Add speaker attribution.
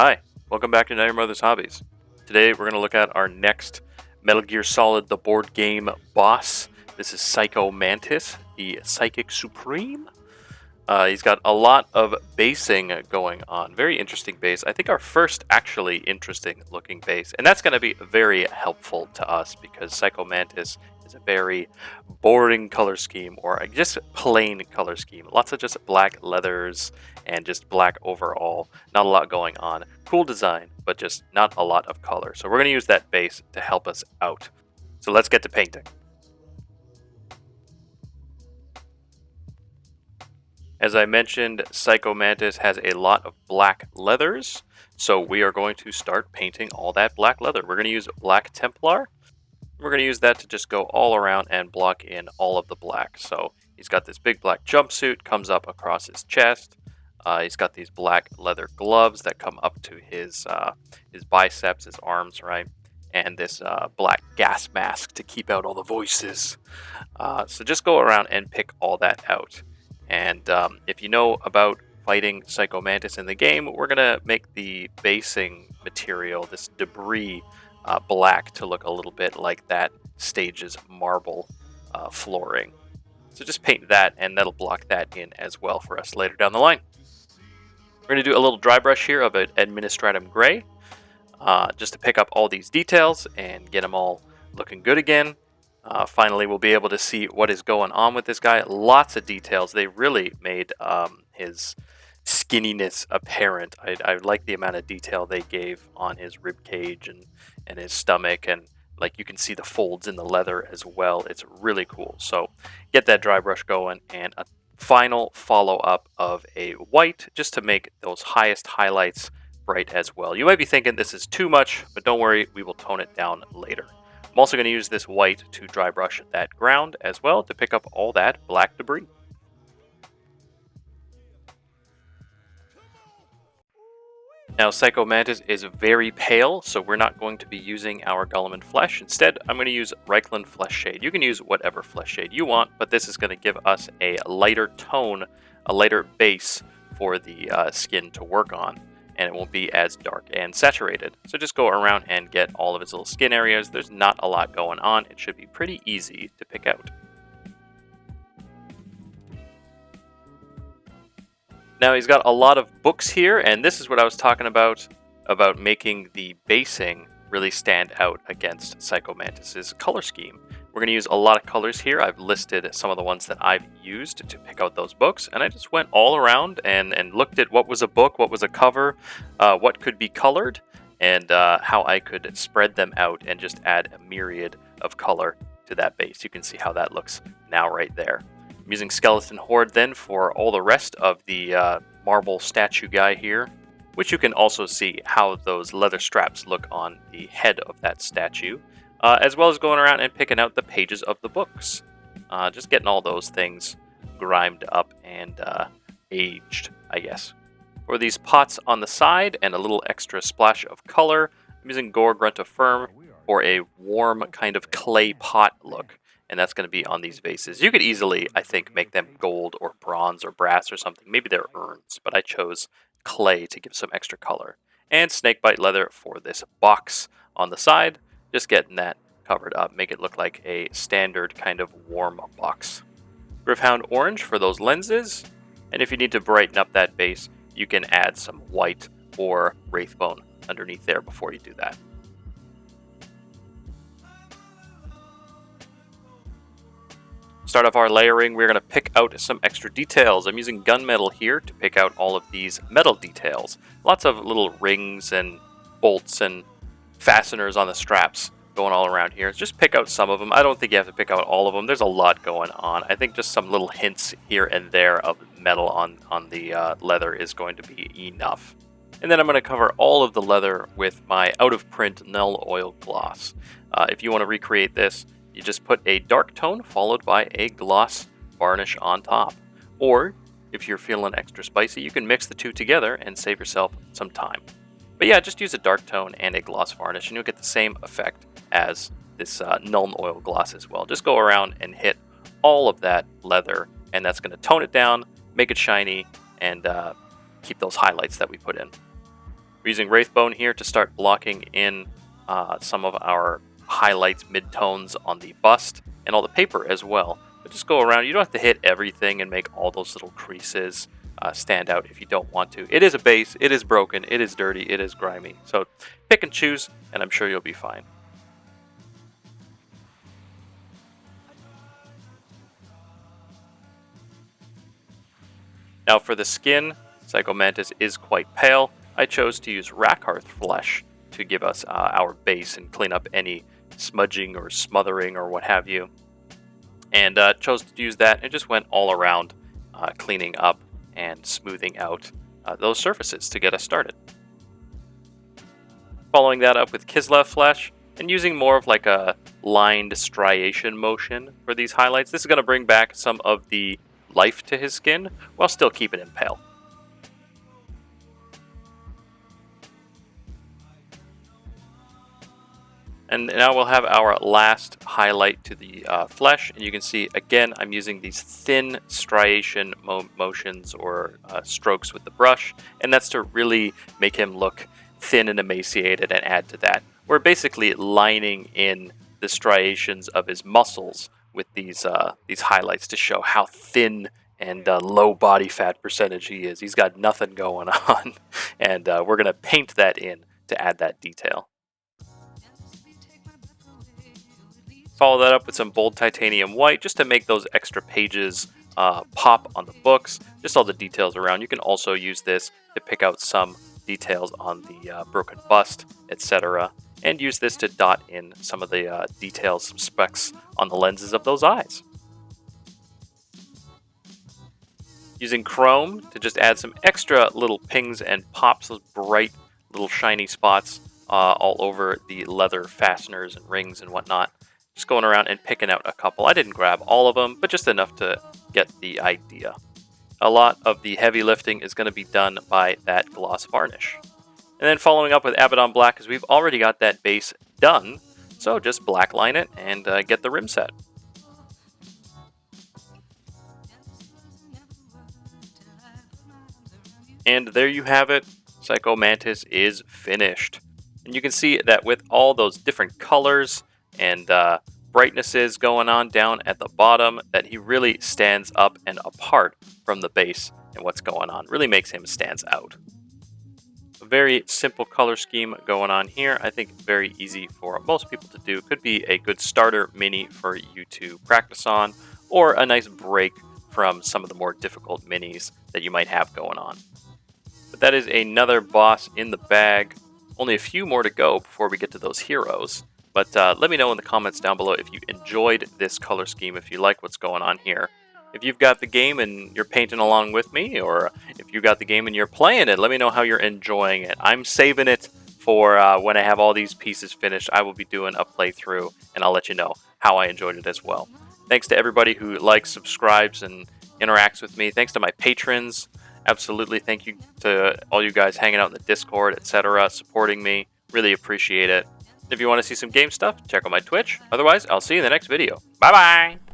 Speaker 1: Hi, welcome back to Now Your Mother's Hobbies. Today we're going to look at our next Metal Gear Solid the board game boss. This is Psycho Mantis, the Psychic Supreme. He's got a lot of basing going on. Very interesting base. I think our first actually interesting looking base. And that's going to be very helpful to us because Psycho Mantis is a very boring color scheme or just plain color scheme. Lots of just black leathers and just black overall. Not a lot going on. Cool design, but just not a lot of color. So we're going to use that base to help us out. So let's get to painting. As I mentioned, Psycho Mantis has a lot of black leathers, so we are going to start painting all that black leather. We're going to use Black Templar. We're going to use that to just go all around and block in all of the black. So he's got this big black jumpsuit, comes up across his chest. He's got these black leather gloves that come up to his biceps, his arms, right? And this black gas mask to keep out all the voices. So just go around and pick all that out. And if you know about fighting Psycho Mantis in the game, we're going to make the basing material, this debris, black to look a little bit like that stage's marble flooring. So just paint that, and that'll block that in as well for us later down the line. We're going to do a little dry brush here of an Administratum Gray, just to pick up all these details and get them all looking good again. Finally, we'll be able to see what is going on with this guy. Lots of details. They really made his skinniness apparent. I like the amount of detail they gave on his rib cage and his stomach, and like you can see the folds in the leather as well. It's really cool. So get that dry brush going, and a final follow-up of a white just to make those highest highlights bright as well. You might be thinking this is too much, but don't worry, we will tone it down later. I'm also going to use this white to dry brush that ground as well to pick up all that black debris. Now, Psycho Mantis is very pale, so we're not going to be using our Guilliman Flesh. Instead, I'm going to use Reikland Flesh Shade. You can use whatever flesh shade you want, but this is going to give us a lighter tone, a lighter base for the skin to work on, and it won't be as dark and saturated. So just go around and get all of his little skin areas. There's not a lot going on. It should be pretty easy to pick out. Now he's got a lot of books here, and this is what I was talking about making the basing really stand out against Psycho Mantis' color scheme. We're going to use a lot of colors here. I've listed some of the ones that I've used to pick out those books, and I just went all around and looked at what was a book, what was a cover, what could be colored, and how I could spread them out and just add a myriad of color to that base. You can see how that looks now right there. I'm using Skeleton Horde then for all the rest of the marble statue guy here, which you can also see how those leather straps look on the head of that statue, as well as going around and picking out the pages of the books. Just getting all those things grimed up and aged, I guess. For these pots on the side and a little extra splash of color, I'm using Gore Grunta Firm for a warm kind of clay pot look. And that's going to be on these vases. You could easily, I think, make them gold or bronze or brass or something. Maybe they're urns, but I chose clay to give some extra color. And snakebite leather for this box on the side. Just getting that covered up. Make it look like a standard kind of warm box. Gryph-hound orange for those lenses. And if you need to brighten up that base, you can add some white or wraithbone underneath there before you do that. Start off our layering, we're going to pick out some extra details. I'm using gunmetal here to pick out all of these metal details. Lots of little rings and bolts and fasteners on the straps going all around here. Just pick out some of them. I don't think you have to pick out all of them. There's a lot going on. I think just some little hints here and there of metal on the leather is going to be enough. And then I'm going to cover all of the leather with my out-of-print Null Oil Gloss. If you want to recreate this, you just put a dark tone followed by a gloss varnish on top. Or, if you're feeling extra spicy, you can mix the two together and save yourself some time. But yeah, just use a dark tone and a gloss varnish and you'll get the same effect as this Nuln Oil Gloss as well. Just go around and hit all of that leather, and that's going to tone it down, make it shiny, and keep those highlights that we put in. We're using Wraithbone here to start blocking in some of our highlights, midtones on the bust, and all the paper as well. But just go around. You don't have to hit everything and make all those little creases stand out if you don't want to. It is a base. It is broken. It is dirty. It is grimy. So pick and choose, and I'm sure you'll be fine. Now for the skin, Psycho Mantis is quite pale. I chose to use Rackhearth flesh to give us our base and clean up any smudging or smothering or what have you. And chose to use that and just went all around cleaning up and smoothing out those surfaces to get us started. Following that up with Kislev flesh and using more of like a lined striation motion for these highlights. This is going to bring back some of the life to his skin while still keeping him pale. And now we'll have our last highlight to the flesh, and you can see again I'm using these thin striation motions or strokes with the brush, and that's to really make him look thin and emaciated and add to that. We're basically lining in the striations of his muscles with these highlights to show how thin and low body fat percentage he is. He's got nothing going on, and we're going to paint that in to add that detail. Follow that up with some bold titanium white just to make those extra pages pop on the books. Just all the details around. You can also use this to pick out some details on the broken bust, etc. And use this to dot in some of the details, some specks on the lenses of those eyes. Using chrome to just add some extra little pings and pops, those bright little shiny spots all over the leather fasteners and rings and whatnot. Just going around and picking out a couple. I didn't grab all of them, but just enough to get the idea. A lot of the heavy lifting is going to be done by that gloss varnish. And then following up with Abaddon Black, because we've already got that base done, so just blackline it and get the rim set. And there you have it. Psycho Mantis is finished. And you can see that with all those different colors and brightnesses going on down at the bottom, that he really stands up and apart from the base and what's going on. Really makes him stands out. A very simple color scheme going on here. I think very easy for most people to do. Could be a good starter mini for you to practice on, or a nice break from some of the more difficult minis that you might have going on. But that is another boss in the bag. Only a few more to go before we get to those heroes. But let me know in the comments down below if you enjoyed this color scheme, if you like what's going on here. If you've got the game and you're painting along with me, or if you got the game and you're playing it, let me know how you're enjoying it. I'm saving it for when I have all these pieces finished. I will be doing a playthrough, and I'll let you know how I enjoyed it as well. Thanks to everybody who likes, subscribes, and interacts with me. Thanks to my patrons. Absolutely, thank you to all you guys hanging out in the Discord, etc., supporting me. Really appreciate it. If you want to see some game stuff, check out my Twitch. Otherwise, I'll see you in the next video. Bye-bye!